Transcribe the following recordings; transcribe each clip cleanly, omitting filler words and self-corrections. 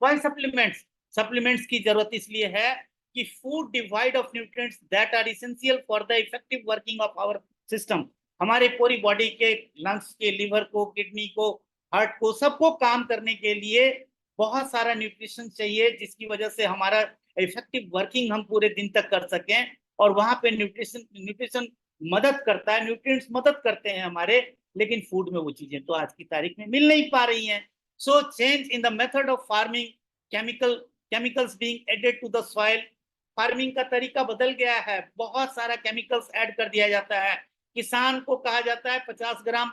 Why supplements? Supplements की जरूरत इसलिए है कि food devoid of nutrients that are essential for the effective working of our system. हमारे पूरी बॉडी के, लंग्स के, लिवर को, किडनी को, हार्ट को, सबको काम करने के लिए बहुत सारा न्यूट्रिशन चाहिए, जिसकी वजह से हमारा इफेक्टिव वर्किंग हम पूरे दिन तक कर सकें। और वहां पे न्यूट्रिशन न्यूट्रिशन मदद करता है, न्यूट्रिएंट्स मदद करते हैं हमारे, लेकिन फूड में वो चीजें तो आज की तारीख में मिल नहीं पा रही हैं। So change in the method of farming, chemicals being added to the soil. Farming का तरीका बदल गया है, बहुत सारा केमिकल्स ऐड कर दिया जाता है। किसान को कहा जाता है 50 ग्राम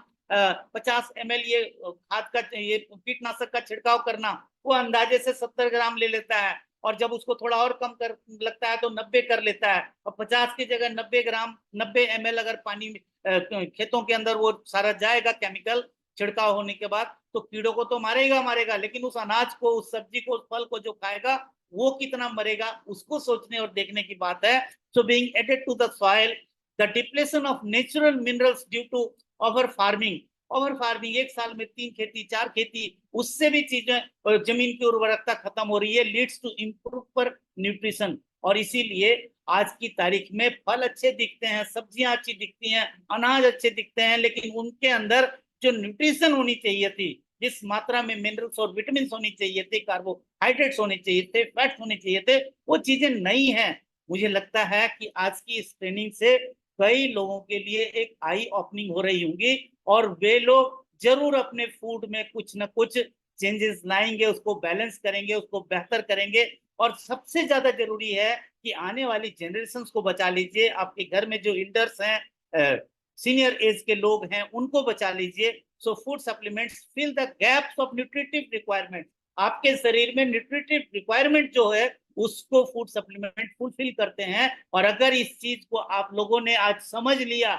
50 ml ये खाद का, ये कीटनाशक का छिड़काव करना, वो अंदाजे से 70 ग्राम ले लेता है। और जब उसको थोड़ा और कम कर लगता है तो 90 कर लेता है। और 50 की जगह 90 ग्राम, 90 ml अगर पानी खेतों के अंदर वो सारा जाएगा केमिकल छिड़काव होने के बाद, तो कीड़ों को तो मारेगा मारेगा, लेकिन उस अनाज को, उस सब्जी को, उस फल को जो खाएगा वो कितना मरेगा, उसको सोचने और देखने की बात है। So being added to the soil, the depletion of natural minerals due to over farming. Over farming, एक साल में 3 खेती 4 खेती, उससे भी चीजें, जमीन की उर्वरकता खत्म हो रही है, लीड्स टू इम्प्रूव न्यूट्रिशन। और इसीलिए आज की तारीख में फल अच्छे दिखते हैं, सब्जियां अच्छी दिखती हैं, अनाज अच्छे दिखते हैं, लेकिन उनके अंदर जो न्यूट्रिशन होनी चाहिए थी, जिस मात्रा में मिनरल्स और विटामिन होनी चाहिए थे, कार्बोहाइड्रेट्स होने चाहिए थे, फैट्स होने चाहिए थे, वो चीजें नहीं है। मुझे लगता है कि आज की इस ट्रेनिंग से कई लोगों के लिए एक आई ओपनिंग हो रही होंगी, और वे लोग जरूर अपने फूड में कुछ ना कुछ चेंजेस लाएंगे, उसको बैलेंस करेंगे, उसको बेहतर करेंगे। और सबसे ज्यादा जरूरी है कि आने वाली जनरेशन्स को बचा लीजिए। आपके घर में जो एल्डर्स हैं, सीनियर एज के लोग हैं, उनको बचा लीजिए। So food supplements fill the gaps of nutritive requirement. आपके शरीर में न्यूट्रिटिव रिक्वायरमेंट जो है उसको फूड सप्लीमेंट फुलफिल करते हैं। और अगर इस चीज को आप लोगों ने आज समझ लिया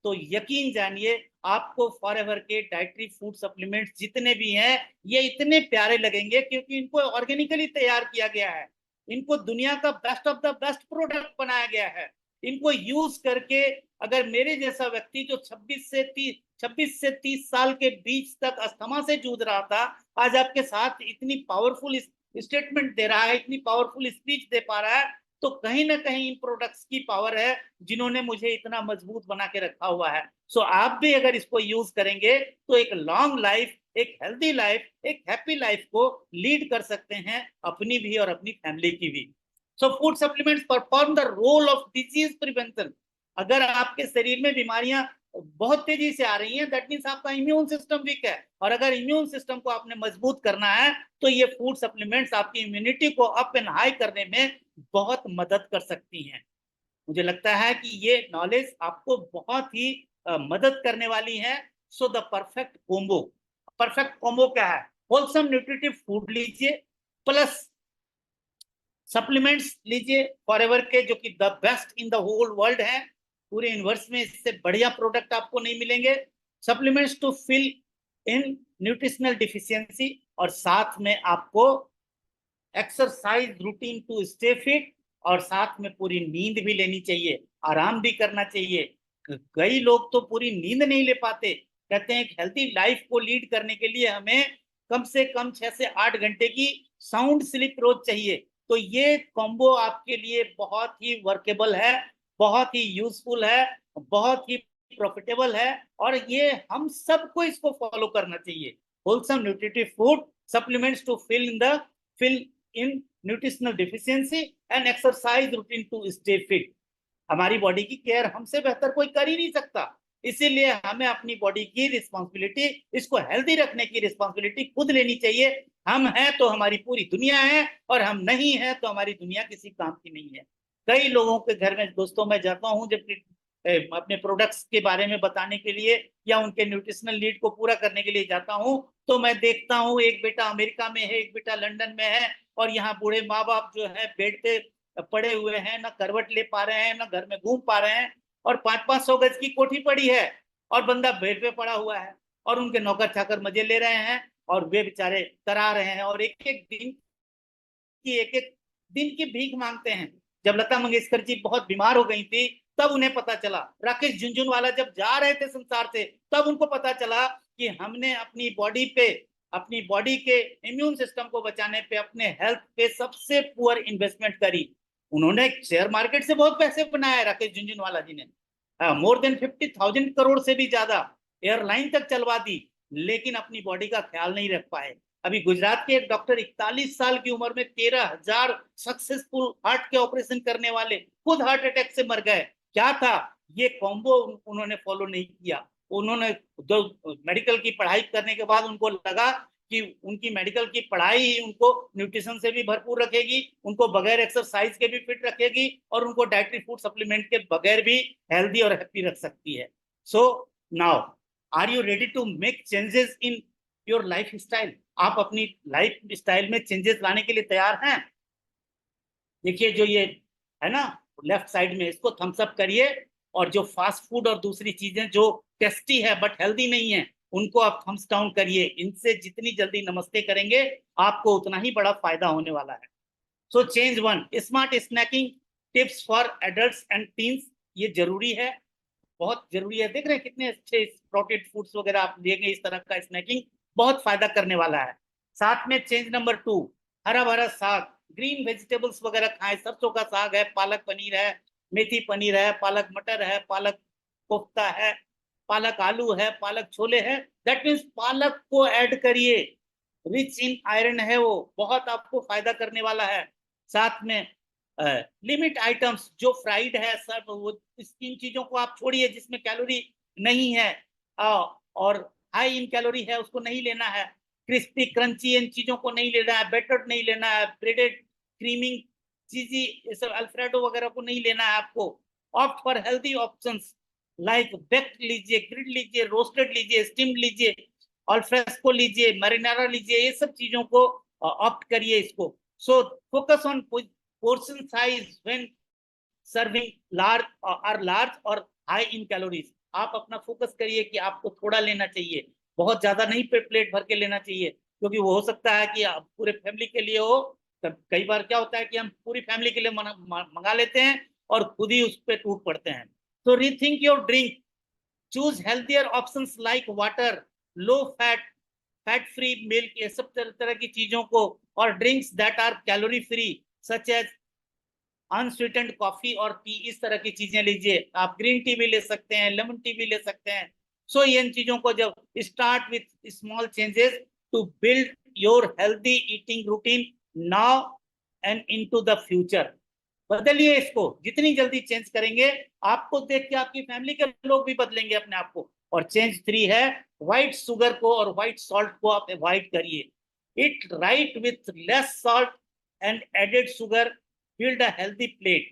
तो यकीन जानिए, आपको फॉर एवर के डाइटरी फूड सप्लीमेंट्स जितने भी हैं ये इतने प्यारे लगेंगे, क्योंकि इनको ऑर्गेनिकली तैयार किया गया है, इनको दुनिया का best of the best product बनाया गया है। इनको यूज करके अगर मेरे जैसा व्यक्ति जो 26 से 30 साल के बीच तक अस्थमा से जूझ रहा था, आज आपके साथ इतनी पावरफुल स्टेटमेंट दे रहा है, इतनी पावरफुल स्पीच दे पा रहा है, तो कहीं ना कहीं इन प्रोडक्ट्स की पावर है, जिन्होंने मुझे इतना मजबूत बना के रखा हुआ है। सो आप भी अगर इसको यूज करेंगे तो एक लॉन्ग लाइफ, एक हेल्दी लाइफ, एक हैप्पी लाइफ को लीड कर सकते हैं, अपनी भी और अपनी फैमिली की भी। So food supplements perform the role of disease prevention. अगर आपके शरीर में बीमारियां बहुत तेजी से आ रही हैं, दैट मीन्स आपका इम्यून सिस्टम वीक है, और अगर इम्यून सिस्टम को आपने मजबूत करना है तो ये फूड सप्लीमेंट्स आपकी इम्यूनिटी को अप एंड हाई करने में बहुत मदद कर सकती हैं। मुझे लगता है कि ये नॉलेज आपको बहुत ही मदद करने वाली है। So the perfect combo, perfect combo क्या है? होलसम न्यूट्रिटिव फूड लीजिए, प्लस सप्लीमेंट्स लीजिए फॉरएवर के, जो कि the best in the whole world है। पूरे यूनिवर्स में इससे बढ़िया प्रोडक्ट आपको नहीं मिलेंगे। Supplements to fill in nutritional deficiency, और साथ में आपको exercise routine to stay fit, और साथ में पूरी नींद भी लेनी चाहिए, आराम भी करना चाहिए। कई लोग तो पूरी नींद नहीं ले पाते, कहते हैं हेल्थी लाइफ को लीड करने के लिए हमें कम से कम 6 से 8 घंटे की साउंड स्लीप रोज चाहिए। तो ये कॉम्बो आपके लिए बहुत ही वर्केबल है, बहुत ही यूजफुल है, बहुत ही प्रॉफिटेबल है, और ये हम सबको इसको फॉलो करना चाहिए। Wholesome nutritive food supplements to fill in nutritional deficiency and exercise routine to stay fit. हमारी बॉडी की केयर हमसे बेहतर कोई कर ही नहीं सकता, इसीलिए हमें अपनी बॉडी की रिस्पॉन्सिबिलिटी, इसको हेल्दी रखने की रिस्पॉन्सिबिलिटी खुद लेनी चाहिए। हम हैं तो हमारी पूरी दुनिया है, और हम नहीं है तो हमारी दुनिया किसी काम की नहीं है। कई लोगों के घर में दोस्तों मैं जाता हूँ, जब अपने प्रोडक्ट्स के बारे में बताने के लिए या उनके न्यूट्रिशनल नीड को पूरा करने के लिए जाता हूँ, तो मैं देखता हूँ एक बेटा अमेरिका में है, एक बेटा लंदन में है, और यहाँ बूढ़े माँ बाप जो है बेड पे पड़े हुए हैं, ना करवट ले पा रहे हैं, ना घर में घूम पा रहे हैं, और 500-500 गज की कोठी पड़ी है, और बंदा बेड पे पड़ा हुआ है, और उनके नौकर चाकर मजे ले रहे हैं, और वे बेचारे करा रहे हैं, और एक एक दिन की भीख मांगते हैं। जब लता मंगेशकर जी बहुत बीमार हो गई थी, तब उन्हें पता चला, राकेश झुनझुनवाला जब जा रहे थे संसार से, तब उनको पता चला कि हमने अपनी बॉडी पे अपनी बॉडी के इम्यून सिस्टम को बचाने पे, अपने हेल्थ पे सबसे पुअर इन्वेस्टमेंट करी। उन्होंने शेयर मार्केट से बहुत पैसे बनाए राकेश झुनझुनवाला जी ने, मोर देन 50,000 करोड़ से भी ज्यादा एयरलाइन तक चलवा दी, लेकिन अपनी बॉडी का ख्याल नहीं रख पाए। अभी गुजरात के एक डॉक्टर 41 साल की उम्र में 13,000 सक्सेसफुल हार्ट के ऑपरेशन करने वाले खुद हार्ट अटैक से मर गए। क्या था ये कॉम्बो? उन्होंने फॉलो नहीं किया। उन्होंने जो मेडिकल की पढ़ाई करने के बाद उनको लगा कि उनकी मेडिकल की पढ़ाई ही उनको न्यूट्रिशन से भी भरपूर रखेगी, उनको बगैर एक्सरसाइज के भी फिट रखेगी, और उनको डाइटरी फूड सप्लीमेंट के बगैर भी हेल्दी और हैप्पी रख सकती है। So now are you ready to make changes in your lifestyle? आप अपनी लाइफ स्टाइल में चेंजेस लाने के लिए तैयार हैं? देखिए जो ये है ना लेफ्ट साइड में, इसको थम्स अप करिए, और जो फास्ट फूड और दूसरी चीजें जो टेस्टी है बट हेल्दी नहीं है, उनको आप थम्स डाउन करिए। इनसे जितनी जल्दी नमस्ते करेंगे आपको उतना ही बड़ा फायदा होने वाला है। So change one, smart snacking tips for adults and teens. ये जरूरी है, बहुत जरूरी है। देख रहे हैं कितने अच्छे प्रोटीन फूड्स वगैरह आप लेंगे, इस तरह का स्नैकिंग बहुत फायदा करने वाला है। साथ में चेंज नंबर 2, हरा भरा साग, ग्रीन वेजिटेबल्स वगैरह खाएं। सरसों का साग है, पालक पनीर है, मेथी पनीर है, पालक मटर है, पालक कोफ्ता है, पालक आलू है, पालक छोले है। दैट मीन्स पालक को ऐड करिए, रिच इन आयरन है, वो बहुत आपको फायदा करने वाला है। साथ में लिमिट आइटम्स जो फ्राइड है सब, वो इन चीजों को आप छोड़िए जिसमें कैलोरी नहीं है, और हाई इन कैलोरी है, उसको नहीं लेना है। क्रिस्पी क्रंची इन चीजों को नहीं लेना है, बेटर्ड नहीं लेना है, ब्रेडेड क्रीमिंग चीजी ये सब अल्फ्रेडो वगैरह को नहीं लेना है आपको। Opt for healthy options like baked लीजिए, ग्रिल्ड लीजिए, रोस्टेड लीजिए, स्टीम्ड लीजिए, अल्फ्रेस्को लीजिए, मैरिनारा लीजिए, ये सब चीजों को ऑप्ट करिए इसको। So focus on portion size when serving large और हाई इन कैलोरीज। आप अपना फोकस करिए कि आपको थोड़ा लेना चाहिए, बहुत ज्यादा नहीं प्लेट भर के लेना चाहिए, क्योंकि वो हो सकता है कि आप पूरे फैमिली के लिए हो। तब कई बार क्या होता है कि हम पूरी फैमिली के लिए मंगा लेते हैं और खुद ही उस पर टूट पड़ते हैं। तो rethink your drink, choose healthier options like water, low fat, fat free milk, ये सब तरह की चीजों को, और drinks that are calorie free such as unsweetened coffee और टी, इस तरह की चीजें लीजिए। आप ग्रीन टी भी ले सकते हैं, लेमन टी भी ले सकते हैं। सो इन चीजों को जब start with small changes to build your healthy eating routine now and into the future. बदलिए इसको, जितनी जल्दी चेंज करेंगे आपको देख के आपकी फैमिली के लोग भी बदलेंगे अपने आप को। और चेंज 3 है, व्हाइट शुगर को और व्हाइट सॉल्ट को आप अवॉइड करिए। Eat right with less salt and added sugar, build a healthy plate.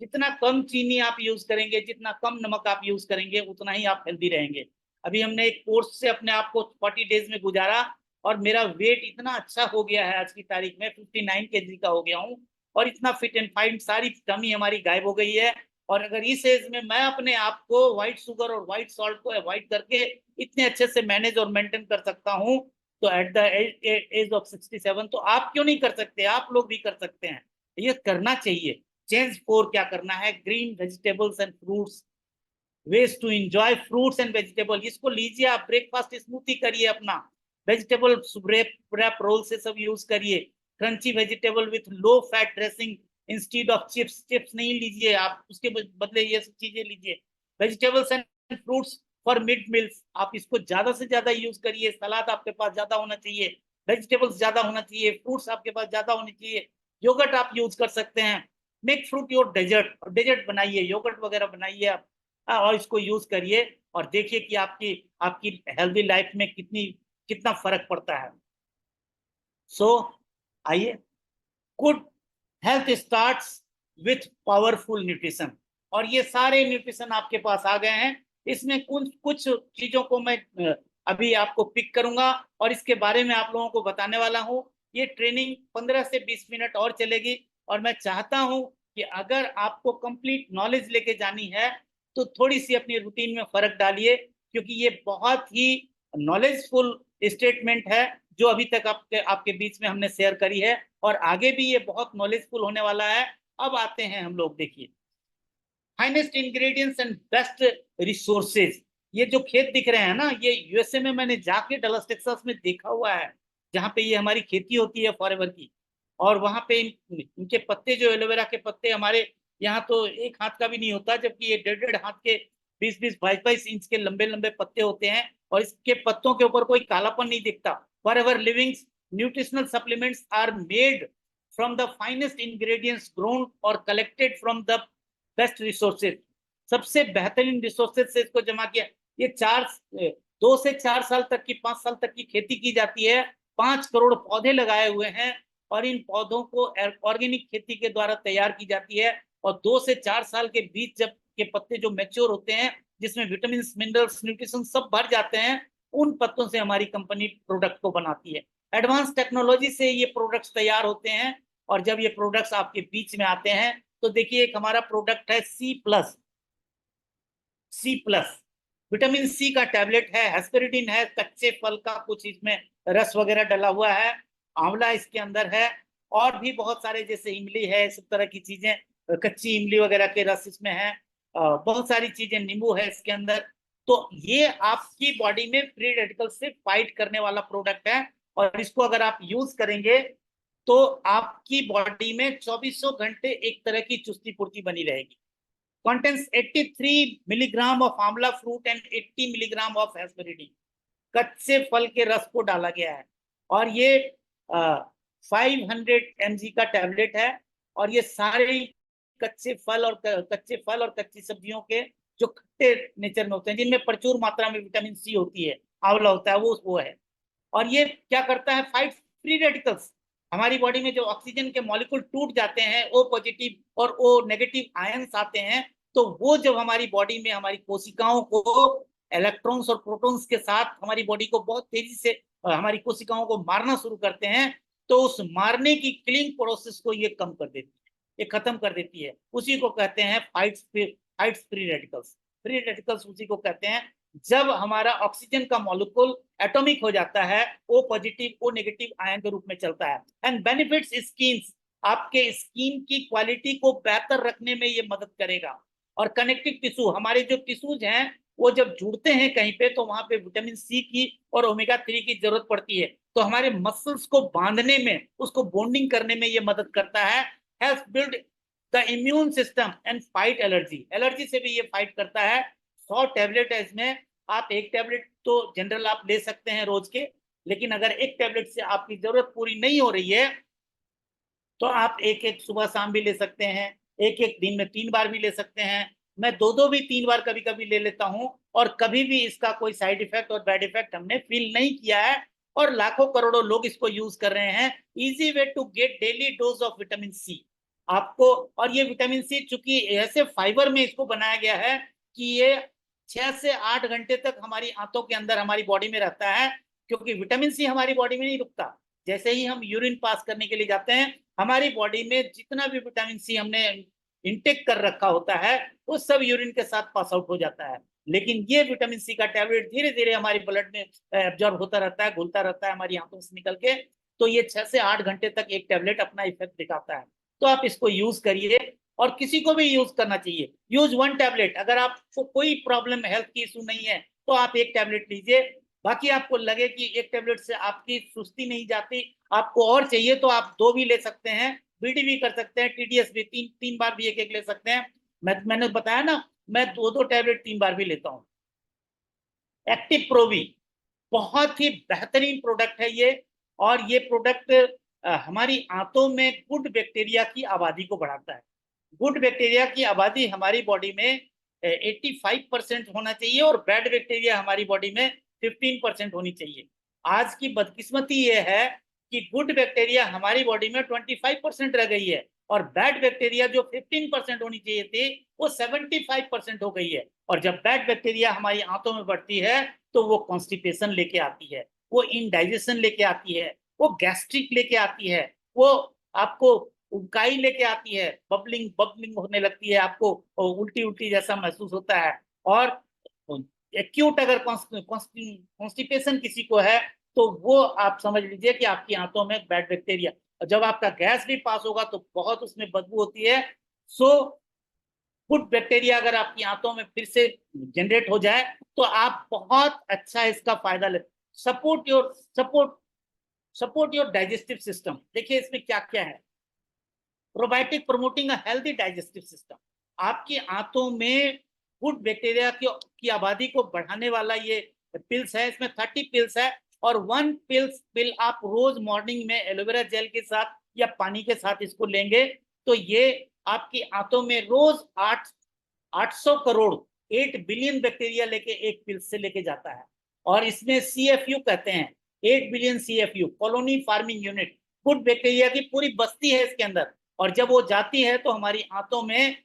जितना कम चीनी आप यूज करेंगे, जितना कम नमक आप यूज करेंगे, उतना ही आप हेल्दी रहेंगे। अभी हमने एक कोर्स से अपने आप को 40 डेज में गुजारा, और मेरा वेट इतना अच्छा हो गया है, आज की तारीख में 59 kg का हो गया हूँ, और इतना फिट एंड फाइन, सारी कमी हमारी गायब हो गई है। और अगर इस एज में मैं अपने आप को व्हाइट शुगर और व्हाइट सॉल्ट को अवॉइड करके इतने अच्छे से मैनेज और मेंटेन कर सकता हूँ, तो एट द एज ऑफ 67 तो आप क्यों नहीं कर सकते? आप लोग भी कर सकते हैं, ये करना चाहिए। चेंज 4 क्या करना है, green vegetables and fruits, ways to enjoy fruits and vegetable. इसको लीजिए आप, ब्रेकफास्ट स्मूथी करिए अपना, वेजिटेबल रैप रोल से सब यूज करिए। Crunchy vegetable with low fat dressing instead of chips, chips नहीं लीजिए आप, उसके बदले ये सब चीजें लीजिए। Vegetables and fruits for mid meals, आप इसको ज्यादा से ज्यादा यूज करिए। सलाद आपके पास ज्यादा होना चाहिए, वेजिटेबल्स ज्यादा होना चाहिए, फ्रूट्स आपके पास ज्यादा होने चाहिए, योगर्ट आप यूज कर सकते हैं। Make fruit your dessert, dessert बनाइए, योगर्ट वगैरह बनाइए आप, और इसको यूज करिए, और देखिए कि आपकी आपकी हेल्दी लाइफ में कितना फर्क पड़ता है। सो आइए, good health starts with powerful nutrition, और ये सारे न्यूट्रिशन आपके पास आ गए हैं। इसमें कुछ कुछ चीजों को मैं अभी आपको पिक करूंगा और इसके बारे में आप लोगों को बताने वाला हूं। ये ट्रेनिंग 15 से 20 मिनट और चलेगी, और मैं चाहता हूं कि अगर आपको कंप्लीट नॉलेज लेके जानी है तो थोड़ी सी अपनी रूटीन में फर्क डालिए, क्योंकि ये बहुत ही नॉलेजफुल स्टेटमेंट है जो अभी तक आपके आपके बीच में हमने शेयर करी है, और आगे भी ये बहुत नॉलेजफुल होने वाला है। अब आते हैं हम लोग, देखिए finest ingredients and best resources. ये जो खेत दिख रहे हैं ना, ये यूएसए में मैंने जाके डलस टेक्सास में देखा हुआ है, जहाँ पे ये हमारी खेती होती है फॉरएवर की। और वहां पे इनके पत्ते, जो एलोवेरा के पत्ते, हमारे यहाँ तो एक हाथ का भी नहीं होता, जबकि ये 1.5 हाथ के 20-22 22 इंच के लंबे लंबे पत्ते होते हैं। और इसके पत्तों के ऊपर कोई कालापन नहीं दिखता। Forever living's nutritional supplements are made from the finest ingredients grown और collected from the best resources. सबसे बेहतरीन रिसोर्सेज से इसको जमा किया। ये 2 से 4 साल तक की, 5 साल तक की खेती की जाती है। 5 करोड़ पौधे लगाए हुए हैं और इन पौधों को ऑर्गेनिक खेती के द्वारा तैयार की जाती है। और 2 से 4 साल के बीच जब के पत्ते जो मैच्योर होते हैं, जिसमें विटामिन, मिनरल्स, न्यूट्रिशन सब भर जाते हैं, उन पत्तों से हमारी कंपनी प्रोडक्ट को बनाती है। एडवांस टेक्नोलॉजी से ये प्रोडक्ट्स तैयार होते हैं। और जब ये प्रोडक्ट्स आपके बीच में आते हैं, तो देखिए एक हमारा प्रोडक्ट है C+। विटामिन सी का टैबलेट है, हेस्पेरिडिन है, कच्चे फल का कुछ इसमें रस वगैरह डला हुआ है, आंवला इसके अंदर है, और भी बहुत सारे जैसे इमली है, सब तरह की चीजें, कच्ची इमली वगैरह के रस इसमें है, बहुत सारी चीजें, नींबू है इसके अंदर। तो ये आपकी बॉडी में फ्री रेडिकल से फाइट करने वाला प्रोडक्ट है। और इसको अगर आप यूज करेंगे तो आपकी बॉडी में 24 घंटे एक तरह की चुस्ती फुर्ती बनी रहेगी। contains 83 मिलीग्राम ऑफ आंवला fruit and 80 milligram of hesperidin. कच्चे फल के रस को डाला गया है। और ये 500 mg का टैबलेट है। और ये सारे कच्चे फल और कच्ची सब्जियों के जो खट्टे नेचर में होते हैं, जिनमें प्रचुर मात्रा में विटामिन सी होती है, आंवला होता है, वो है। और ये क्या करता है, फाइट फ्री रेडिकल्स। हमारी बॉडी में जो ऑक्सीजन के मॉलिक्यूल टूट जाते हैं, ओ पॉजिटिव और ओ नेगेटिव आयंस आते हैं, तो वो जब हमारी बॉडी में हमारी कोशिकाओं को इलेक्ट्रॉन्स और प्रोटॉन्स के साथ हमारी बॉडी को बहुत तेजी से हमारी कोशिकाओं को मारना शुरू करते हैं, तो उस मारने की किलिंग प्रोसेस को ये कम कर देती है, ये खत्म कर देती है। उसी को कहते हैं fights free radicals. Free radicals उसी को कहते हैं जब हमारा ऑक्सीजन का मॉलिक्यूल एटॉमिक हो जाता है, O positive O negative ion के रूप में चलता है। एंड बेनिफिट्स स्किन, आपके स्किन की क्वालिटी को बेहतर रखने में ये मदद करेगा। और कनेक्टिव टिश्यू, हमारे जो टिश्यूज हैं वो जब जुड़ते हैं कहीं पे, तो वहां पे विटामिन सी की और ओमेगा 3 की जरूरत पड़ती है। तो हमारे मसल्स को बांधने में, उसको बॉन्डिंग करने में ये मदद करता है। Help build the immune system and fight allergy, allergy से भी ये फाइट करता है। 100 टैबलेट है इसमें। आप एक टैबलेट तो जनरल आप ले सकते हैं रोज के, लेकिन अगर एक टैबलेट से आपकी जरूरत पूरी नहीं हो रही है, तो आप एक एक सुबह शाम भी ले सकते हैं, एक एक दिन में 3 बार भी ले सकते हैं। मैं दो भी 3 बार कभी कभी ले लेता हूं, और कभी भी इसका कोई साइड इफेक्ट और बैड इफेक्ट हमने फील नहीं किया है। और लाखों करोड़ों लोग इसको यूज कर रहे हैं। Easy way to get daily dose of vitamin C आपको। और ये विटामिन सी चूंकि ऐसे फाइबर में इसको बनाया गया है कि ये 6 से 8 घंटे तक हमारी आंतों के अंदर, हमारी बॉडी में रहता है। क्योंकि विटामिन सी हमारी बॉडी में नहीं रुकता। जैसे ही हम यूरिन पास करने के लिए जाते हैं, हमारी बॉडी में जितना भी विटामिन सी हमने इंटेक कर रखा होता है, वो सब यूरिन के साथ पास आउट हो जाता है। लेकिन ये विटामिन सी का टैबलेट धीरे धीरे हमारे ब्लड में एब्जॉर्ब होता रहता है, घुलता रहता है हमारी आंतों से निकल के। तो ये 6 से 8 घंटे तक एक टैबलेट अपना इफेक्ट दिखाता है। तो आप इसको यूज करिए, और किसी को भी यूज करना चाहिए। Use 1 tablet. अगर आपको कोई प्रॉब्लम, हेल्थ की इशू नहीं है, तो आप एक टैबलेट लीजिए। बाकी आपको लगे कि एक टैबलेट से आपकी सुस्ती नहीं जाती, आपको और चाहिए, तो आप 2 भी ले सकते हैं, बीडी भी कर सकते हैं, टीडीएस भी 3 बार भी एक ले सकते हैं। मैंने बताया ना, मैं 2 टैबलेट 3 बार भी लेता हूँ। एक्टिव प्रोवी बहुत ही बेहतरीन प्रोडक्ट है ये। और ये प्रोडक्ट हमारी आंतों में गुड बैक्टीरिया की आबादी को बढ़ाता है। गुड बैक्टीरिया की आबादी हमारी बॉडी में 85% होना चाहिए, और बैड बैक्टीरिया हमारी बॉडी में 15% होनी चाहिए। आज की बदकिस्मती ये है कि गुड बैक्टीरिया हमारी बॉडी में 25% रह गई है, और बैड बैक्टीरिया जो 15% होनी चाहिए थी, वो 75% हो गई है। और जब बैड बैक्टीरिया हमारी आंतों में बढ़ती है, तो वो कॉन्स्टिपेशन लेके आती है, वो इनडाइजेशन लेके आती है, वो गैस्ट्रिक लेके आती है, वो आपको उबकाई लेके आती है, बबलिंग बबलिंग होने लगती है, आपको उल्टी उल्टी जैसा महसूस होता है। और एक्यूट अगर कॉन्स्टिपेशन किसी को है, तो वो आप समझ लीजिए कि आपकी आंतों में बैड बैक्टीरिया। और जब आपका गैस भी पास होगा, तो बहुत उसमें बदबू होती है। सो गुड बैक्टीरिया अगर आपकी आंतों में फिर से जनरेट हो जाए तो आप बहुत अच्छा इसका फायदा ले। Support your support support your digestive system. देखिए इसमें क्या क्या है। Probiotic promoting a healthy digestive system. आपकी आंतों में गुड बैक्टीरिया की आबादी को बढ़ाने वाला ये पिल्स है। इसमें 30 पिल्स है और 1 पिल आप रोज मॉर्निंग में एलोवेरा जेल के साथ या पानी के साथ इसको लेंगे तो ये आपकी आंतों में रोज 800 करोड़ 8 बिलियन बैक्टीरिया लेके एक पिल से लेके जाता है। और इसमें CFU कहते हैं, 8 billion CFU, colony forming unit, good bacteria की पूरी बस्ती है इसके अंदर। और जब वो जाती है तो हमारी आंतों में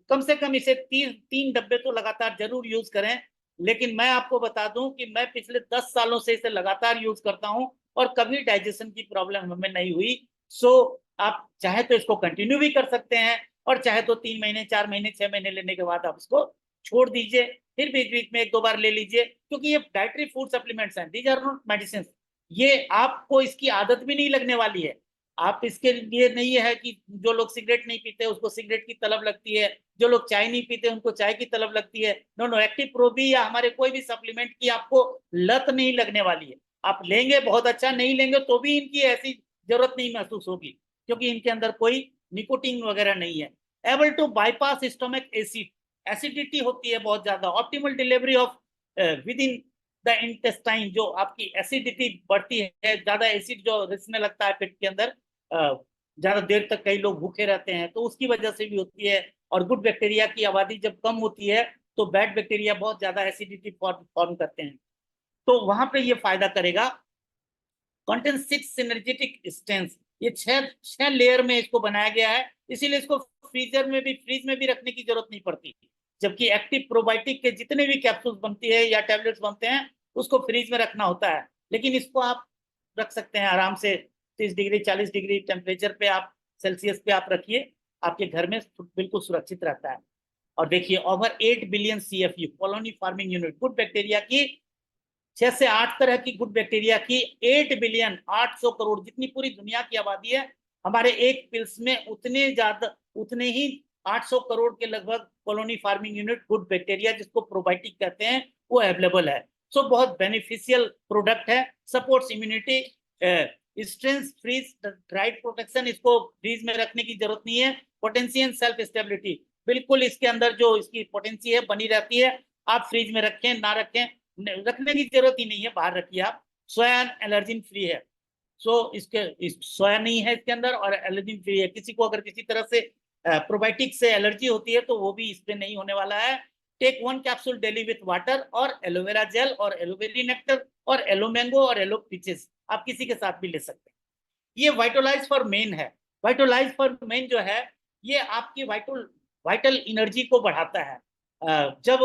कम से कम इसे 3 डब्बे तो लगातार जरूर यूज करें। लेकिन मैं आपको बता दूं कि मैं पिछले 10 सालों से इसे लगातार यूज करता हूं और कभी डाइजेशन की प्रॉब्लम हमें नहीं हुई। सो आप चाहे तो इसको कंटिन्यू भी कर सकते हैं और चाहे तो 3 महीने 4 महीने 6 महीने लेने के बाद आप इसको छोड़ दीजिए, फिर बीच बीच में 1-2 बार ले लीजिए, क्योंकि ये डाइटरी फूड सप्लीमेंट्स हैं, दीज आर नॉट मेडिसिन। ये आपको इसकी आदत भी नहीं लगने वाली है। आप इसके लिए नहीं है कि जो लोग सिगरेट नहीं पीते उसको सिगरेट की तलब लगती है, जो लोग चाय नहीं पीते उनको चाय की तलब लगती है। नो नो, एक्टिव प्रो भी या हमारे कोई भी सप्लीमेंट की आपको लत नहीं लगने वाली है। आप लेंगे बहुत अच्छा, नहीं लेंगे तो भी इनकी ऐसी जरूरत नहीं महसूस होगी, क्योंकि इनके अंदर कोई निकोटीन वगैरह नहीं है। Able to bypass stomach acid, acidity होती है बहुत ज्यादा, optimal delivery of within the intestine, जो आपकी एसिडिटी बढ़ती है, ज्यादा एसिड जो रिसने लगता है पेट के अंदर, ज्यादा देर तक कई लोग भूखे रहते हैं तो उसकी वजह से भी होती है। और गुड बैक्टीरिया की आबादी जब कम होती है तो बैड बैक्टीरिया बहुत ज्यादा एसिडिटी फॉर्म करते हैं, तो वहां पे ये फायदा करेगा। कंटेंट 6 सिनर्जेटिक स्ट्रेंथ, ये छह लेयर में इसको बनाया गया है, इसीलिए इसको फ्रीज में भी रखने की जरूरत नहीं पड़ती। जबकि एक्टिव प्रोबायोटिक के जितने भी कैप्सूल्स बनती है या टैबलेट्स बनते हैं उसको फ्रीज में रखना होता है, लेकिन इसको आप रख सकते हैं आराम से 30 डिग्री 40 डिग्री टेम्परेचर पे, आप सेल्सियस पे आप रखिए, आपके घर में बिल्कुल सुरक्षित रहता है। और देखिए over 8 billion CFU, colony forming unit, good bacteria की 6 से 8 तरह की गुड बैक्टीरिया की 8 बिलियन 800 करोड़, जितनी पूरी दुनिया की आबादी है हमारे एक पिल्स में उतने ही 800 करोड़ के लगभग colony forming unit good bacteria, जिसको प्रोबायोटिक कहते हैं, वो अवेलेबल है। सो बहुत बेनिफिशियल प्रोडक्ट है, supports immunity, strength, freeze dried protection, इसको फ्रीज में रखने की जरूरत नहीं है। पोटेंसी एंड सेल्फ स्टेबिलिटी, बिल्कुल इसके अंदर जो इसकी पोटेंसी है बनी रहती है। आप फ्रीज में रखें ना रखें, रखने की जरूरत ही नहीं है, बाहर रखिए आप। सोया एलर्जिन फ्री है, सो सोया नहीं है इसके अंदर और एलर्जिन फ्री है। किसी को अगर किसी तरह से प्रोबायोटिक से एलर्जी होती है तो वो भी इस पे नहीं होने वाला है। Take 1 capsule daily with water और एलोवेरा जेल और एलोवेरी नेक्टर और एलो मैंगो और एलो पीचेस, आप किसी के साथ भी ले सकते हैं। ये वाइटलाइज फॉर मेन है। वाइटलाइज फॉर मेन जो है ये आपकी वाइटल एनर्जी को बढ़ाता है। जब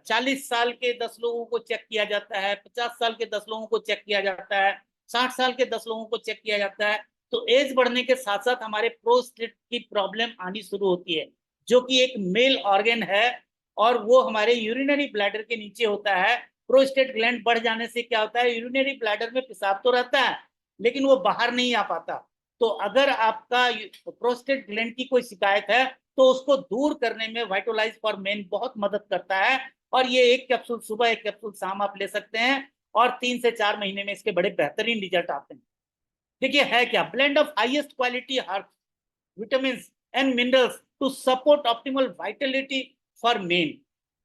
40 साल के 10 लोगों को चेक किया जाता है, 50 साल के 10 लोगों को चेक किया जाता है, 60 साल के 10 लोगों को चेक किया जाता है, तो एज बढ़ने के साथ साथ हमारे प्रोस्टेट की प्रॉब्लम आनी शुरू होती है, जो कि एक मेल ऑर्गन है और वो हमारे यूरिनरी ब्लैडर के नीचे होता है। प्रोस्टेट ग्लैंड बढ़ जाने से क्या होता है, यूरिनरी ब्लैडर में पेशाब तो रहता है लेकिन वो बाहर नहीं आ पाता। तो अगर आपका प्रोस्टेट ग्लैंड की कोई शिकायत है तो उसको दूर करने में वाइटलाइज फॉर मेन बहुत मदद करता है। और ये 1 कैप्सूल सुबह 1 कैप्सूल शाम आप ले सकते हैं और 3 से 4 महीने में इसके बड़े बेहतरीन रिजल्ट आते हैं। देखिए है क्या, blend of highest quality herbs, vitamin and minerals to support optimal vitality for men.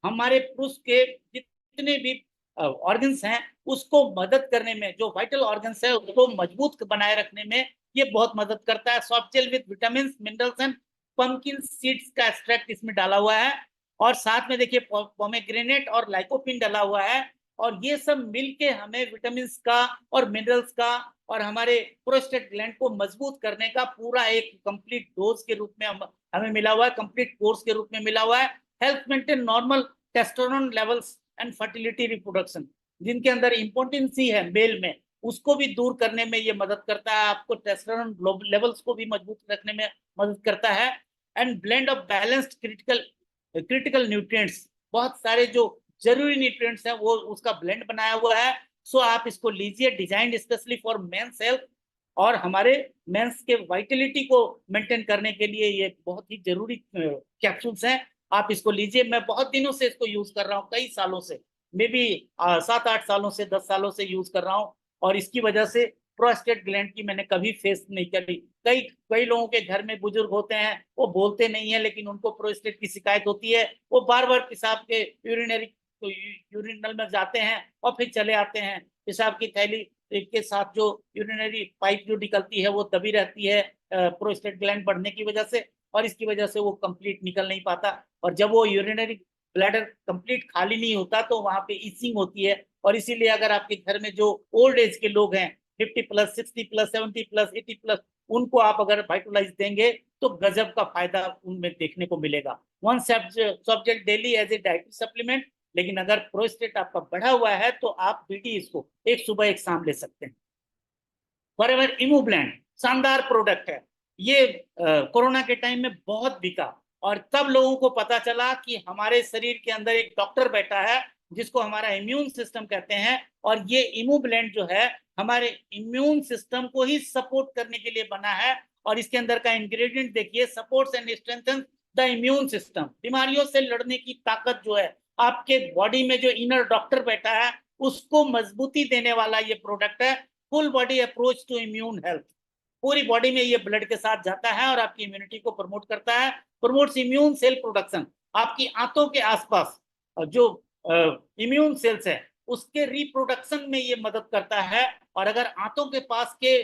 हमारे पुरुष के जितने भी ऑर्गन्स हैं उसको मदद करने में, जो वाइटल ऑर्गन्स है उसको मजबूत बनाए रखने में ये बहुत मदद करता है। Soft gel with vitamin minerals and pumpkin seeds का एक्सट्रैक्ट इसमें डाला हुआ है और साथ में देखिए पोमेग्रेनेट और लाइकोपिन डाला हुआ है। और ये सब मिलके हमें विटामिन का और मिनरल्स का और हमारे प्रोस्टेट ग्लैंड को मजबूत करने का पूरा एक कंप्लीट डोज के रूप में हमें मिला हुआ है, कंप्लीट कोर्स के रूप में मिला हुआ है। Health maintain normal testosterone levels and fertility reproduction, जिनके अंदर इंपोर्टेंसी है मेल में, उसको भी दूर करने में ये मदद करता है। आपको टेस्टोस्टेरोन लेवल्स को भी मजबूत रखने में मदद करता है। And blend of balanced critical nutrients, बहुत सारे जो जरूरी न्यूट्रिएंट्स हैं वो उसका ब्लेंड बनाया हुआ है। सो आप इसको लीजिए, designed specially for men's health, और हमारे मेंस के वाइटलिटी को मेंटेन करने के लिए ये बहुत ही जरूरी कैप्सूल्स हैं। आप इसको लीजिए, मैं बहुत दिनों से इसको यूज कर रहा हूँ, कई सालों से, मे बी 7-8 सालों से, 10 सालों से यूज कर रहा हूँ। और इसकी वजह से प्रोस्टेट ग्लैंड की मैंने कभी फेस नहीं करी। कई कई लोगों के घर में बुजुर्ग होते हैं, वो बोलते नहीं है, लेकिन उनको प्रोस्टेट की शिकायत होती है। वो बार बार पेशाब के यूरिनरी तो यूरिनल में जाते हैं और फिर चले आते हैं। पेशाब की थैली के साथ जो यूरिनरी पाइप जो निकलती है वो दबी रहती है प्रोस्टेट ग्लैंड बढ़ने की वजह से, और इसकी वजह से वो कंप्लीट निकल नहीं पाता। और जब वो यूरिनरी ब्लैडर कंप्लीट खाली नहीं होता तो वहां पे इचिंग होती है। और इसीलिए अगर आपके घर में जो ओल्ड एज के लोग हैं, 50+, 60+, 70+, 80+, उनको आप अगर वाइटलाइज देंगे तो गजब का फायदा उनमें देखने को मिलेगा। One subject daily as a dietary supplement. लेकिन अगर प्रोस्टेट आपका बढ़ा हुआ है तो आप बीटी इसको एक सुबह एक शाम ले सकते हैं। फॉरएवर इमूब्लेंड शानदार प्रोडक्ट है। ये कोरोना के टाइम में बहुत बिका, और तब लोगों को पता चला कि हमारे शरीर के अंदर एक डॉक्टर बैठा है जिसको हमारा इम्यून सिस्टम कहते हैं। और ये इमूब्लेंड जो है हमारे इम्यून सिस्टम को ही सपोर्ट करने के लिए बना है। और इसके अंदर का इंग्रेडिएंट देखिए, supports and strengthens the immune system. बीमारियों से लड़ने की ताकत जो है, आपके बॉडी में जो इनर डॉक्टर बैठा है उसको मजबूती देने वाला ये प्रोडक्ट है। Full body approach to immune health. पूरी बॉडी में ये ब्लड के साथ जाता है और आपकी इम्यूनिटी को प्रमोट करता है। Promotes immune cell production. आपकी आंतों के आसपास जो इम्यून सेल्स है उसके रिप्रोडक्शन में ये मदद करता है। और अगर आंतों के पास के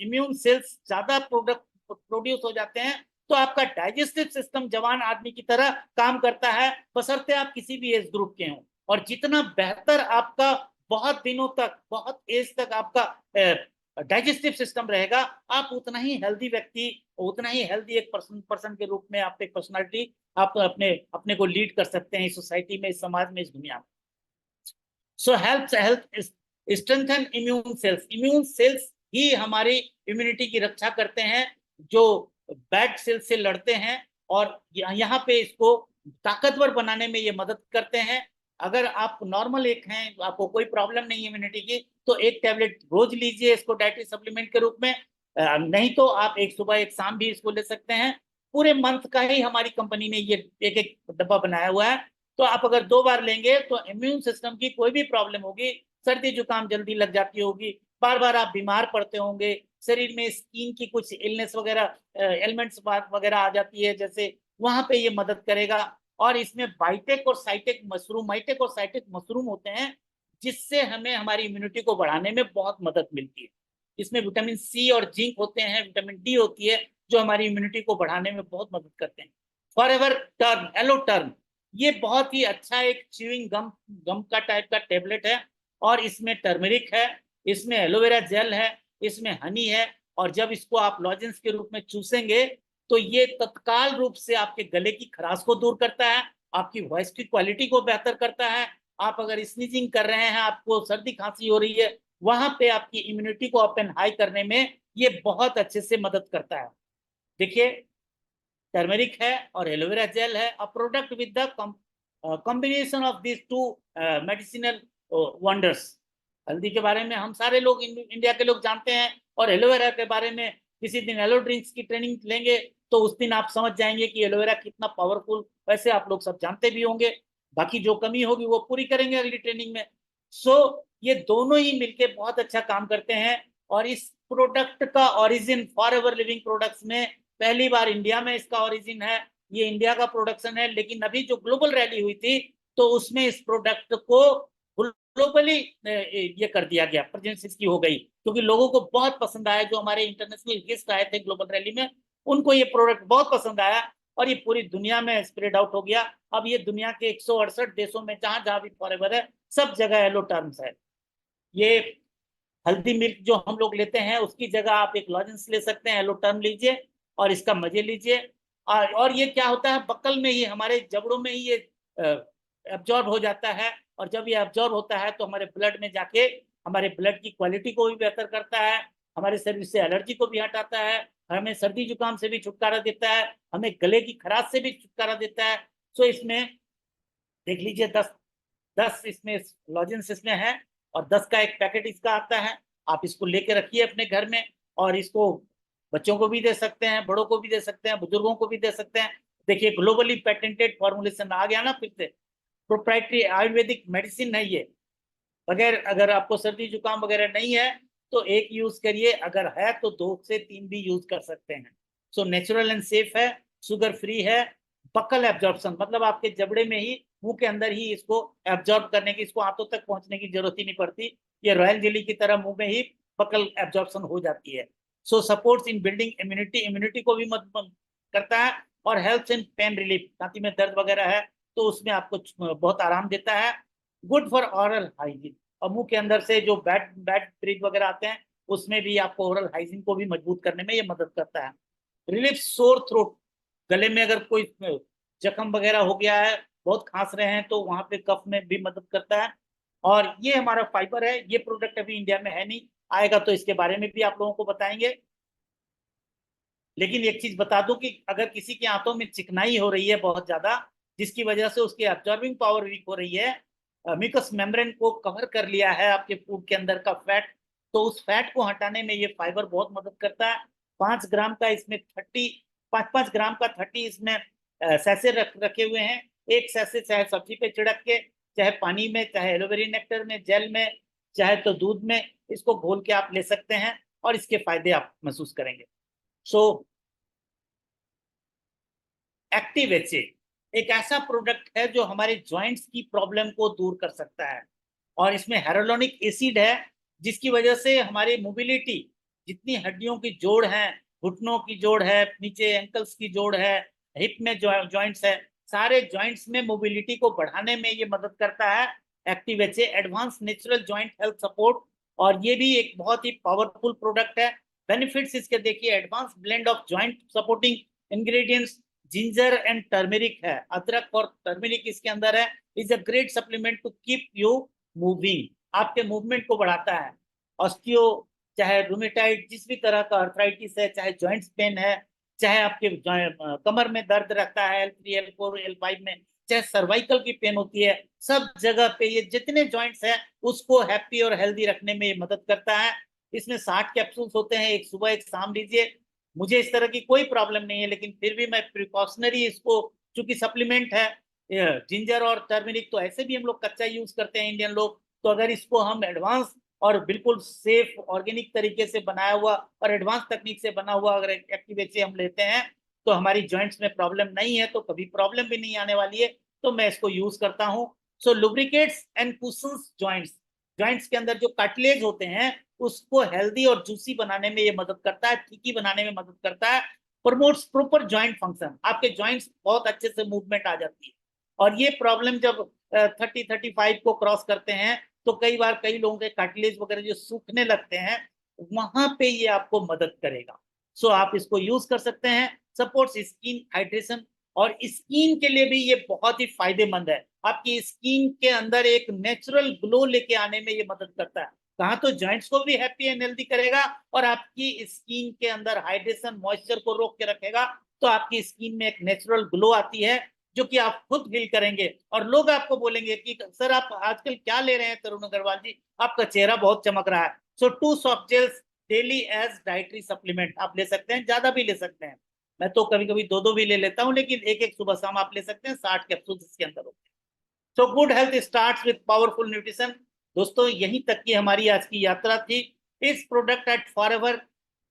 इम्यून सेल्स ज्यादा प्रोडक्ट प्रोड्यूस हो जाते हैं तो आपका डाइजेस्टिव सिस्टम जवान आदमी की तरह काम करता है, बशर्ते आप किसी भी एज ग्रुप के हों। और जितना बेहतर आपका बहुत दिनों तक, बहुत एज तक आपका डाइजेस्टिव सिस्टम रहेगा, आप उतना ही हेल्दी व्यक्ति, उतना ही हेल्दी एक पर्सन के रूप में आप एक पर्सनालिटी आप अपने अपने को लीड कर सकते हैं इस सोसाइटी में, इस समाज में, इस दुनिया में। So health strengthen immune cells. Immune cells ही हमारी इम्यूनिटी की रक्षा करते हैं, जो बैड सेल्स से लड़ते हैं। और यहाँ पे इसको ताकतवर बनाने में ये मदद करते हैं। अगर आप नॉर्मल एक हैं, आपको कोई प्रॉब्लम नहीं है इम्यूनिटी की, तो एक टैबलेट रोज लीजिए इसको डाइटरी सप्लीमेंट के रूप में। नहीं तो आप एक सुबह एक शाम भी इसको ले सकते हैं। पूरे मंथ का ही हमारी कंपनी ने ये एक एक डब्बा बनाया हुआ है। तो आप अगर 2 बार लेंगे तो इम्यून सिस्टम की कोई भी प्रॉब्लम होगी, सर्दी जुकाम जल्दी लग जाती होगी, बार बार आप बीमार पड़ते होंगे, शरीर में स्किन की कुछ इलनेस वगैरह एलिमेंट्स वगैरह आ जाती है जैसे, वहां पे ये मदद करेगा। और इसमें बाइटेक और साइटेक मशरूम, माइटेक और साइटेक मशरूम होते हैं, जिससे हमें हमारी इम्यूनिटी को बढ़ाने में बहुत मदद मिलती है। इसमें विटामिन सी और जिंक होते हैं, विटामिन डी होती है, जो हमारी इम्यूनिटी को बढ़ाने में बहुत मदद करते हैं। फॉरएवर टर्म, एलो टर्म, ये बहुत ही अच्छा एक च्यूइंग गम गम का टाइप का टेबलेट है। और इसमें टर्मरिक है, इसमें एलोवेरा जेल है, इसमें हनी है। और जब इसको आप लॉजेंस के रूप में चूसेंगे तो ये तत्काल रूप से आपके गले की खराश को दूर करता है, आपकी वॉइस की क्वालिटी को बेहतर करता है। आप अगर स्नीजिंग कर रहे हैं, आपको सर्दी खांसी हो रही है, वहां पे आपकी इम्यूनिटी को अप एंड हाई करने में ये बहुत अच्छे से मदद करता है। देखिए, टर्मरिक है और एलोवेरा जेल है, a product with the combination of this two medicinal wonders. हल्दी के बारे में हम सारे लोग इंडिया के लोग जानते हैं, और एलोवेरा के बारे में किसी दिन एलो ड्रिंक्स की ट्रेनिंग लेंगे तो उस दिन आप समझ जाएंगे कि एलोवेरा कितना पावरफुल, वैसे आप लोग सब जानते भी होंगे। बाकी जो कमी होगी वो पूरी करेंगे अगली ट्रेनिंग में। सो ये दोनों ही मिलके बहुत अच्छा काम करते हैं। और इस प्रोडक्ट का ओरिजिन फॉरएवर लिविंग प्रोडक्ट्स में पहली बार इंडिया में इसका ओरिजिन है। ये इंडिया का प्रोडक्शन है, लेकिन अभी जो ग्लोबल रैली हुई थी तो उसमें इस प्रोडक्ट को ग्लोबली ये कर दिया गया, प्रेजेंस इसकी हो गई, क्योंकि लोगों को बहुत पसंद आया। जो हमारे इंटरनेशनल गेस्ट आए थे ग्लोबल रैली में, उनको ये प्रोडक्ट बहुत पसंद आया और ये पूरी दुनिया में स्प्रेड आउट हो गया। अब ये दुनिया के 168 देशों में जहां जहां भी फॉरएवर है, सब जगह एलो टर्म्स है। ये हल्दी मिल्क जो हम लोग लेते हैं उसकी जगह आप एक लॉजेंस ले सकते हैं, एलो टर्म लीजिए और इसका मजे लीजिए। और ये क्या होता है, बकल में ही, हमारे जबड़ों में ही ये एब्जॉर्ब हो जाता है। और जब ये एब्जॉर्ब होता है तो हमारे ब्लड में जाके हमारे ब्लड की क्वालिटी को भी बेहतर करता है, हमारे शरीर से एलर्जी को भी हटाता है, हमें सर्दी जुकाम से भी छुटकारा देता है, हमें गले की खराश से भी छुटकारा देता है। सो इसमें देख लीजिए, 10 इसमें लॉजेंस इसमें है, और 10 का एक पैकेट इसका आता है। आप इसको लेके रखिए अपने घर में, और इसको बच्चों को भी दे सकते हैं, बड़ों को भी दे सकते हैं, बुजुर्गों को भी दे सकते हैं। देखिए ग्लोबली पेटेंटेड फॉर्मुलेशन आ गया ना फिर से, प्रोप्राइटरी आयुर्वेदिक मेडिसिन है ये। अगर अगर आपको सर्दी जुकाम वगैरह नहीं है तो एक यूज करिए, अगर है तो 2 से 3 भी यूज कर सकते हैं। सो नेचुरल एंड सेफ है, शुगर फ्री है, बकल एब्जॉर्प्शन मतलब आपके जबड़े में ही, मुंह के अंदर ही इसको एब्जॉर्ब करने की, इसको हाथों तक पहुंचने की जरूरत ही नहीं पड़ती, ये रॉयल जेली की तरह मुंह में ही बकल एब्जॉर्प्शन हो जाती है। So supports in building immunity, immunity को भी मदद करता है, और हेल्प्स इन पेन रिलीफ, छाती में दर्द वगैरह है तो उसमें आपको बहुत आराम देता है। गुड फॉर ऑरल हाइजीन, और मुंह के अंदर से जो बैड बैड ब्रीथ वगैरह आते हैं उसमें भी आपको ओरल हाइजीन को भी मजबूत करने में ये मदद करता है। रिलीफ सोर थ्रोट, गले में अगर कोई जख्म वगैरह हो गया है, बहुत खांस रहे हैं तो वहां पे कफ में भी मदद करता है। और ये हमारा फाइबर है, ये प्रोडक्ट अभी इंडिया में है नहीं, आएगा तो इसके बारे में भी आप लोगों को बताएंगे। लेकिन एक चीज बता दूं कि अगर किसी के आंतों में चिकनाई हो रही है बहुत ज्यादा, जिसकी वजह से उसकी एब्जॉर्बिंग पावर वीक हो रही है, म्यूकस मेम्ब्रेन को कवर कर लिया है आपके फूड के अंदर का फैट, तो उस फैट को हटाने में ये फाइबर बहुत मदद करता है। 5 ग्राम का इसमें 5 ग्राम का 30 इसमें सैसे रखे हुए हैं। एक सैसे चाहे सब्जी पे छिड़क के, चाहे पानी में, चाहे एलोवेरा नेक्टर में, जेल में, चाहे तो दूध में, इसको घोल के आप ले सकते हैं और इसके फायदे आप महसूस करेंगे। सो एक्टिव एचए एक ऐसा प्रोडक्ट है जो हमारे जॉइंट्स की प्रॉब्लम को दूर कर सकता है, और इसमें हेरोलोनिक एसिड है, जिसकी वजह से हमारी मोबिलिटी, जितनी हड्डियों की जोड़ है, घुटनों की जोड़ है, नीचे एंकल्स की जोड़ है, हिप में जॉइंट्स है, सारे जॉइंट्स में मोबिलिटी को बढ़ाने में ये मदद करता है। Active HA advance natural joint health support, और ये भी एक बहुत ही पावरफुल प्रोडक्ट है। बेनिफिट्स इसके देखिए, advance blend of joint supporting ingredients, ginger and turmeric है, अदरक और टर्मेरिक इसके अंदर है। Is a great supplement to keep you moving, आपके मूवमेंट को बढ़ाता है। ऑस्टियो, चाहे रूमेटाइड, जिस भी तरह का अर्थराइटिस है, चाहे जॉइंट्स पेन है, चाहे आपके कमर में दर्द रहता है L3 L4 L5 में, चाहे सर्वाइकल की पेन होती है, सब जगह पे ये जितने जॉइंट्स हैं उसको हैप्पी और हेल्दी रखने में ये मदद करता है। इसमें 60 कैप्सूल्स होते हैं, एक सुबह एक शाम लीजिए। मुझे इस तरह की कोई प्रॉब्लम नहीं है, लेकिन फिर भी मैं प्रिकॉशनरी इसको, चूंकि सप्लीमेंट है, जिंजर और टर्मरिक तो ऐसे भी हम लोग कच्चा यूज करते हैं इंडियन लोग, तो अगर इसको हम एडवांस और बिल्कुल सेफ ऑर्गेनिक तरीके से बनाया हुआ और एडवांस तकनीक से बना हुआ अगर एक्टिव एचए हम लेते हैं, तो हमारी जॉइंट्स में प्रॉब्लम नहीं है, तो कभी प्रॉब्लम भी नहीं आने वाली है, तो मैं इसको यूज करता हूँ। So lubricates and cushions joints, joints के अंदर जो कार्टिलेज होते हैं उसको हेल्दी और जूसी बनाने में ये मदद करता है, ठीकी बनाने में मदद करता है। प्रमोट्स प्रॉपर जॉइंट फंक्शन, आपके जॉइंट्स बहुत अच्छे से मूवमेंट आ जाती है। और ये प्रॉब्लम जब 30-35 को क्रॉस करते हैं तो कई बार कई लोगों के कार्टिलेज वगैरह जो सूखने लगते हैं, वहां पे ये आपको मदद करेगा। सो आप इसको यूज कर सकते हैं। सपोर्ट्स स्किन हाइड्रेशन, और स्किन के लिए भी ये बहुत ही फायदेमंद है, आपकी स्किन के अंदर एक नेचुरल ग्लो लेके आने में ये मदद करता है। कहा तो जॉइंट्स को भी हैप्पी एंड हेल्दी करेगा, और आपकी स्किन के अंदर हाइड्रेशन मॉइस्चर को रोक के रखेगा, तो आपकी स्किन में एक नेचुरल ग्लो आती है, जो कि आप खुद फील करेंगे, और लोग आपको बोलेंगे कि सर आप आजकल क्या ले रहे हैं तरुण अग्रवाल जी, आपका चेहरा बहुत चमक रहा है। So 2 soft gels daily as dietary supplement आप ले सकते हैं, ज्यादा भी ले सकते हैं, मैं तो कभी कभी 2-2 भी ले लेता हूं, लेकिन एक एक सुबह शाम आप ले सकते हैं, 60 कैप्सूल इसके अंदर होते हैं। So good health starts with powerful nutrition. दोस्तों यहीं तक की हमारी आज की यात्रा थी। इस product at Forever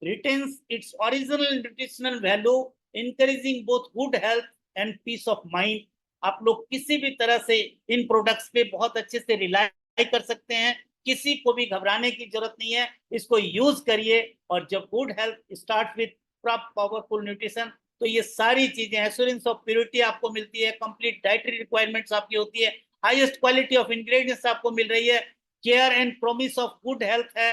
retains its original nutritional value, encouraging both good health and peace of mind. आप लोग किसी भी तरह से इन प्रोडक्ट्स पे बहुत अच्छे से रिलाई कर सकते हैं, किसी को भी घबराने की जरूरत नहीं है, इसको यूज करिए। और जब good health start with powerful nutrition, तो ये सारी चीजें, एश्योरेंस ऑफ प्योरिटी आपको मिलती है, कंप्लीट डाइटरी रिक्वायरमेंट्स आपकी होती है, हाईएस्ट क्वालिटी ऑफ इंग्रेडिएंट्स आपको मिल रही है, care and promise of good health है,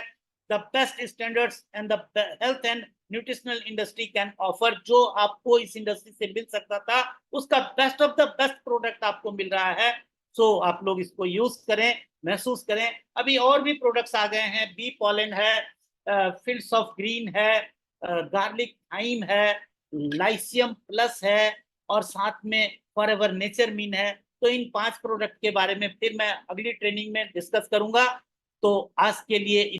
the best standards and the health and nutritional industry can offer. जो आपको इस इंडस्ट्री से मिल सकता था उसका best of the best product आपको मिल रहा है। सो आप लोग इसको यूज करें, महसूस करें। अभी और भी प्रोडक्ट्स आ गए हैं, बी पॉलन है, फील्ड्स ऑफ ग्रीन है, गार्लिक थाइम है, लाइसियम प्लस है, और साथ में फॉरएवर नेचर मीन है। तो इन 5 प्रोडक्ट के बारे में फिर मैं अगली ट्रेनिंग में डिस्कस करूंगा। तो आज के लिए